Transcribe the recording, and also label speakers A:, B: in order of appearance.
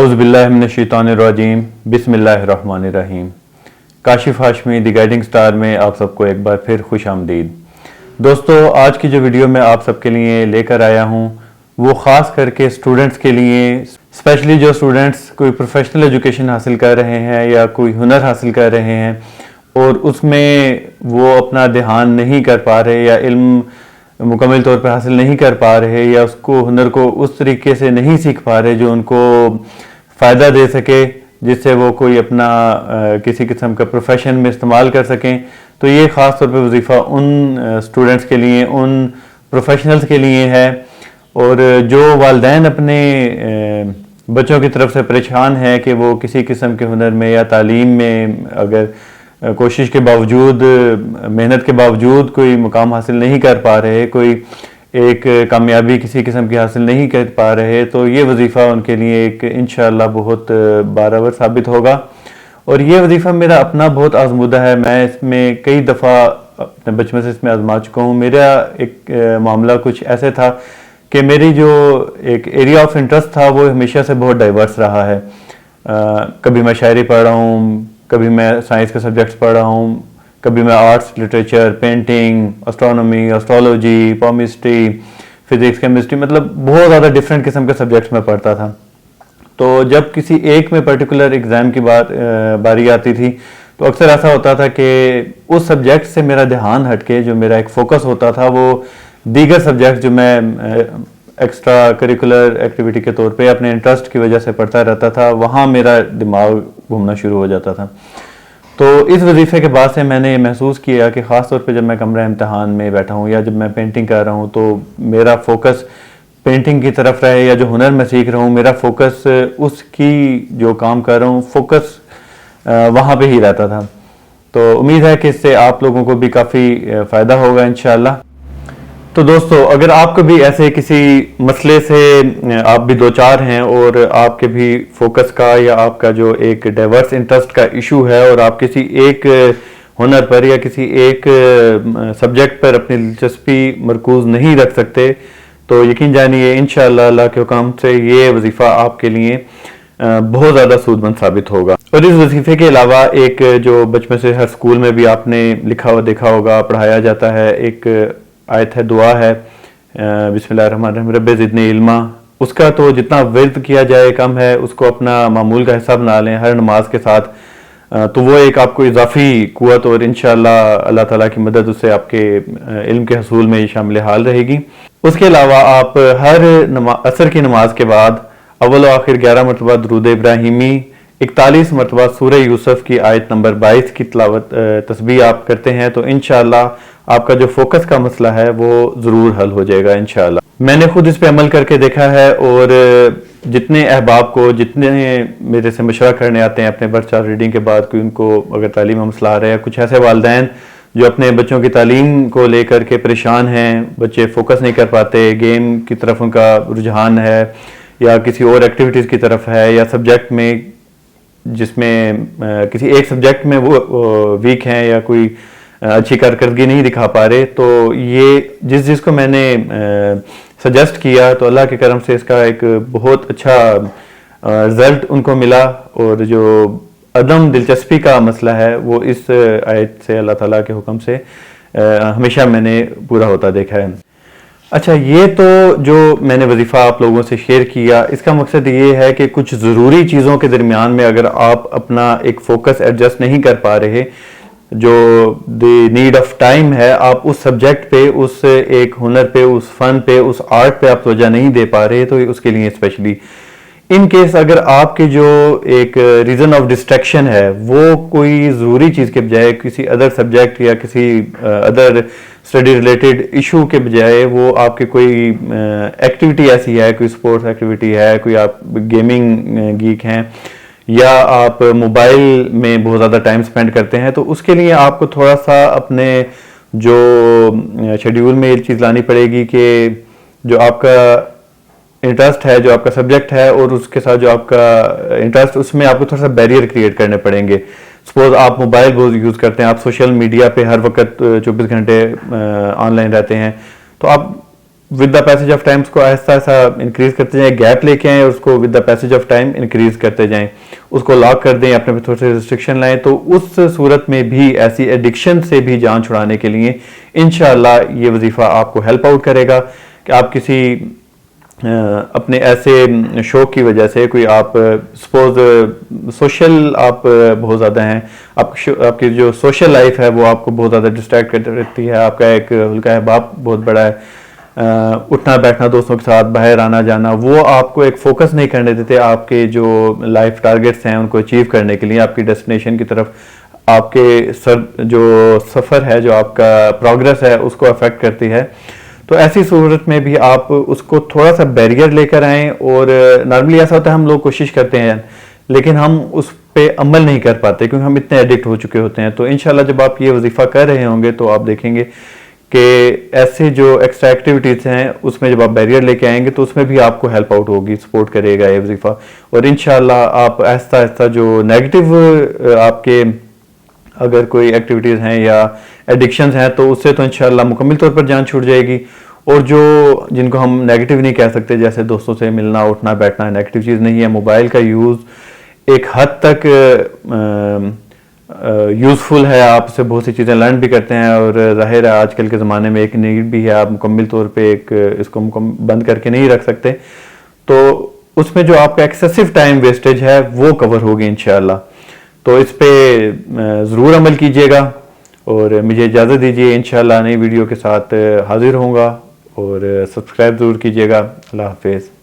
A: اعوذ باللہ من الشیطان الرجیم بسم اللہ الرحمن الرحیم۔ کاشف ہاشمی دی گائیڈنگ سٹار میں آپ سب کو ایک بار پھر خوش آمدید۔ دوستو، آج کی جو ویڈیو میں آپ سب کے لیے لے کر آیا ہوں وہ خاص کر کے اسٹوڈنٹس کے لیے، اسپیشلی جو اسٹوڈنٹس کوئی پروفیشنل ایجوکیشن حاصل کر رہے ہیں یا کوئی ہنر حاصل کر رہے ہیں اور اس میں وہ اپنا دھیان نہیں کر پا رہے یا علم مکمل طور پہ حاصل نہیں کر پا رہے یا اس کو ہنر کو اس طریقے سے نہیں سیکھ پا رہے جو ان کو فائدہ دے سکے، جس سے وہ کوئی اپنا کسی قسم کا پروفیشن میں استعمال کر سکیں۔ تو یہ خاص طور پہ وظیفہ ان اسٹوڈنٹس کے لیے، ان پروفیشنلز کے لیے ہے، اور جو والدین اپنے بچوں کی طرف سے پریشان ہیں کہ وہ کسی قسم کے ہنر میں یا تعلیم میں اگر کوشش کے باوجود، محنت کے باوجود کوئی مقام حاصل نہیں کر پا رہے، کوئی ایک کامیابی کسی قسم کی حاصل نہیں کر پا رہے، تو یہ وظیفہ ان کے لیے ایک انشاءاللہ بہت بارآور ثابت ہوگا۔ اور یہ وظیفہ میرا اپنا بہت آزمودہ ہے، میں اس میں کئی دفعہ اپنے بچپن سے اس میں آزما چکا ہوں۔ میرا ایک معاملہ کچھ ایسے تھا کہ میری جو ایک ایریا آف انٹرسٹ تھا وہ ہمیشہ سے بہت ڈائیورس رہا ہے۔ کبھی میں شاعری پڑھ رہا ہوں، کبھی میں سائنس کے سبجیکٹس پڑھ رہا ہوں، کبھی میں arts, literature, painting, astronomy, astrology, palmistry, physics, chemistry, مطلب بہت زیادہ ڈیفرنٹ قسم کے سبجیکٹس میں پڑھتا تھا۔ تو جب کسی ایک میں پرٹیکولر ایگزام کی باری آتی تھی تو اکثر ایسا ہوتا تھا کہ اس سبجیکٹ سے میرا دھیان ہٹ کے جو میرا ایک فوکس ہوتا تھا وہ دیگر سبجیکٹ جو میں ایکسٹرا کریکولر ایکٹیویٹی کے طور پہ اپنے انٹرسٹ کی وجہ سے پڑھتا رہتا تھا، وہاں میرا دماغ گھومنا شروع ہو جاتا تھا۔ تو اس وظیفے کے بعد سے میں نے یہ محسوس کیا کہ خاص طور پہ جب میں کمرہ امتحان میں بیٹھا ہوں یا جب میں پینٹنگ کر رہا ہوں تو میرا فوکس پینٹنگ کی طرف رہے، یا جو ہنر میں سیکھ رہا ہوں میرا فوکس اس کی جو کام کر رہا ہوں فوکس وہاں پہ ہی رہتا تھا۔ تو امید ہے کہ اس سے آپ لوگوں کو بھی کافی فائدہ ہوگا انشاءاللہ۔ تو دوستو، اگر آپ کو بھی ایسے کسی مسئلے سے آپ بھی دو چار ہیں اور آپ کے بھی فوکس کا یا آپ کا جو ایک ڈائیورس انٹرسٹ کا ایشو ہے اور آپ کسی ایک ہنر پر یا کسی ایک سبجیکٹ پر اپنی دلچسپی مرکوز نہیں رکھ سکتے، تو یقین جانیے انشاءاللہ اللہ کے حکم سے یہ وظیفہ آپ کے لیے بہت زیادہ سود مند ثابت ہوگا۔ اور اس وظیفے کے علاوہ ایک جو بچپن سے ہر سکول میں بھی آپ نے لکھا ہوا دیکھا ہوگا، پڑھایا جاتا ہے، ایک آیت ہے، دعا ہے، بسم اللہ الرحمن الرحیم، رب زدنی علما۔ اس کا تو جتنا ورد کیا جائے کم ہے، اس کو اپنا معمول کا حصہ بنا لیں ہر نماز کے ساتھ، تو وہ ایک آپ کو اضافی قوت اور انشاءاللہ اللہ تعالیٰ کی مدد اس سے آپ کے علم کے حصول میں شامل حال رہے گی۔ اس کے علاوہ آپ ہر عصر کی نماز کے بعد اول و آخر 11 مرتبہ درود ابراہیمی، 41 مرتبہ سورہ یوسف کی آیت نمبر 22 کی تلاوت تسبیح آپ کرتے ہیں تو انشاءاللہ آپ کا جو فوکس کا مسئلہ ہے وہ ضرور حل ہو جائے گا انشاءاللہ۔ میں نے خود اس پہ عمل کر کے دیکھا ہے، اور جتنے احباب کو، جتنے میرے سے مشورہ کرنے آتے ہیں اپنے برتھ چارٹ ریڈنگ کے بعد، کوئی ان کو اگر تعلیم میں مسئلہ آ رہا ہے، کچھ ایسے والدین جو اپنے بچوں کی تعلیم کو لے کر کے پریشان ہیں، بچے فوکس نہیں کر پاتے، گیم کی طرف ان کا رجحان ہے یا کسی اور ایکٹیویٹیز کی طرف ہے، یا سبجیکٹ میں جس میں کسی ایک سبجیکٹ میں وہ ویک ہیں یا کوئی اچھی کارکردگی نہیں دکھا پا رہے، تو یہ جس کو میں نے سجیسٹ کیا تو اللہ کے کرم سے اس کا ایک بہت اچھا رزلٹ ان کو ملا، اور جو عدم دلچسپی کا مسئلہ ہے وہ اس آیت سے اللہ تعالیٰ کے حکم سے ہمیشہ میں نے پورا ہوتا دیکھا ہے۔ اچھا، یہ تو جو میں نے وظیفہ آپ لوگوں سے شیئر کیا، اس کا مقصد یہ ہے کہ کچھ ضروری چیزوں کے درمیان میں اگر آپ اپنا ایک فوکس ایڈجسٹ نہیں کر پا رہے، جو دی نیڈ آف ٹائم ہے، آپ اس سبجیکٹ پہ، اس ایک ہنر پہ، اس فن پہ، اس آرٹ پہ آپ توجہ نہیں دے پا رہے، تو اس کے لیے اسپیشلی ان کیس اگر آپ کی جو ایک ریزن آف ڈسٹریکشن ہے وہ کوئی ضروری چیز کے بجائے کسی ادر سبجیکٹ یا کسی ادر اسٹڈی ریلیٹڈ ایشو کے بجائے وہ آپ کی کوئی ایکٹیویٹی ایسی ہے، کوئی سپورٹس ایکٹیویٹی ہے، کوئی آپ گیمنگ گیک ہیں، یا آپ موبائل میں بہت زیادہ ٹائم سپینڈ کرتے ہیں، تو اس کے لیے آپ کو تھوڑا سا اپنے جو شیڈیول میں یہ چیز لانی پڑے گی کہ جو آپ کا انٹرسٹ ہے، جو آپ کا سبجیکٹ ہے، اور اس کے ساتھ جو آپ کا انٹرسٹ، اس میں آپ کو تھوڑا سا بیریئر کریٹ کرنے پڑیں گے۔ سپوز آپ موبائل بہت یوز کرتے ہیں، آپ سوشل میڈیا پہ ہر وقت 24 گھنٹے آن لائن رہتے ہیں، تو آپ with the passage of time اس کو آہستہ آہستہ انکریز کرتے جائیں, گیپ لے کے آئیں اور اس کو with the passage of time increase کرتے جائیں, اس کو لاک کر دیں, اپنے پہ تھوڑے سے ریسٹرکشن لائیں. تو اس صورت میں بھی ایسی ایڈکشن سے بھی جان چھڑانے کے لیے انشاءاللہ یہ وظیفہ آپ کو ہیلپ آؤٹ کرے گا کہ آپ کسی اپنے ایسے شوق کی وجہ سے, کوئی آپ سپوز سوشل آپ بہت زیادہ ہیں, آپ کی جو سوشل لائف ہے وہ آپ کو بہت زیادہ ڈسٹریکٹ کرتی رہتی ہے, آپ کا ایک حلقہ احباب بہت بڑا ہے, اٹھنا بیٹھنا دوستوں کے ساتھ باہر آنا جانا, وہ آپ کو ایک فوکس نہیں کرنے دیتے آپ کے جو لائف ٹارگٹس ہیں ان کو اچیو کرنے کے لیے, آپ کی ڈیسٹینیشن کی طرف آپ کے جو سفر ہے, جو آپ کا پروگرس ہے اس کو افیکٹ کرتی ہے. تو ایسی صورت میں بھی آپ اس کو تھوڑا سا بیریئر لے کر آئیں. اور نارملی ایسا ہوتا ہے ہم لوگ کوشش کرتے ہیں لیکن ہم اس پہ عمل نہیں کر پاتے کیونکہ ہم اتنے ایڈکٹ ہو چکے ہوتے ہیں. تو انشاءاللہ جب آپ یہ وظیفہ کر رہے ہوں گے تو آپ دیکھیں گے کہ ایسے جو ایکسٹرا ایکٹیویٹیز ہیں اس میں جب آپ بیریئر لے کے آئیں گے تو اس میں بھی آپ کو ہیلپ آؤٹ ہوگی, سپورٹ کرے گا یہ وظیفہ. اور انشاءاللہ آپ آہستہ آہستہ جو نیگیٹو آپ کے اگر کوئی ایکٹیویٹیز ہیں یا ایڈکشنز ہیں تو اس سے تو انشاءاللہ مکمل طور پر جان چھوٹ جائے گی. اور جو جن کو ہم نیگیٹو نہیں کہہ سکتے, جیسے دوستوں سے ملنا اٹھنا بیٹھنا نیگیٹو چیز نہیں ہے, موبائل کا یوز ایک حد تک یوزفل ہے, آپ سے بہت سی چیزیں لرن بھی کرتے ہیں, اور ظاہر ہے آج کل کے زمانے میں ایک نیڈ بھی ہے, آپ مکمل طور پہ اس کو بند کر کے نہیں رکھ سکتے. تو اس میں جو آپ کا ایکسیسو ٹائم ویسٹیج ہے وہ کور ہوگی انشاءاللہ. تو اس پہ ضرور عمل کیجیے گا اور مجھے اجازت دیجیے, انشاءاللہ نئی ویڈیو کے ساتھ حاضر ہوں گا, اور سبسکرائب ضرور کیجیے گا. اللہ حافظ.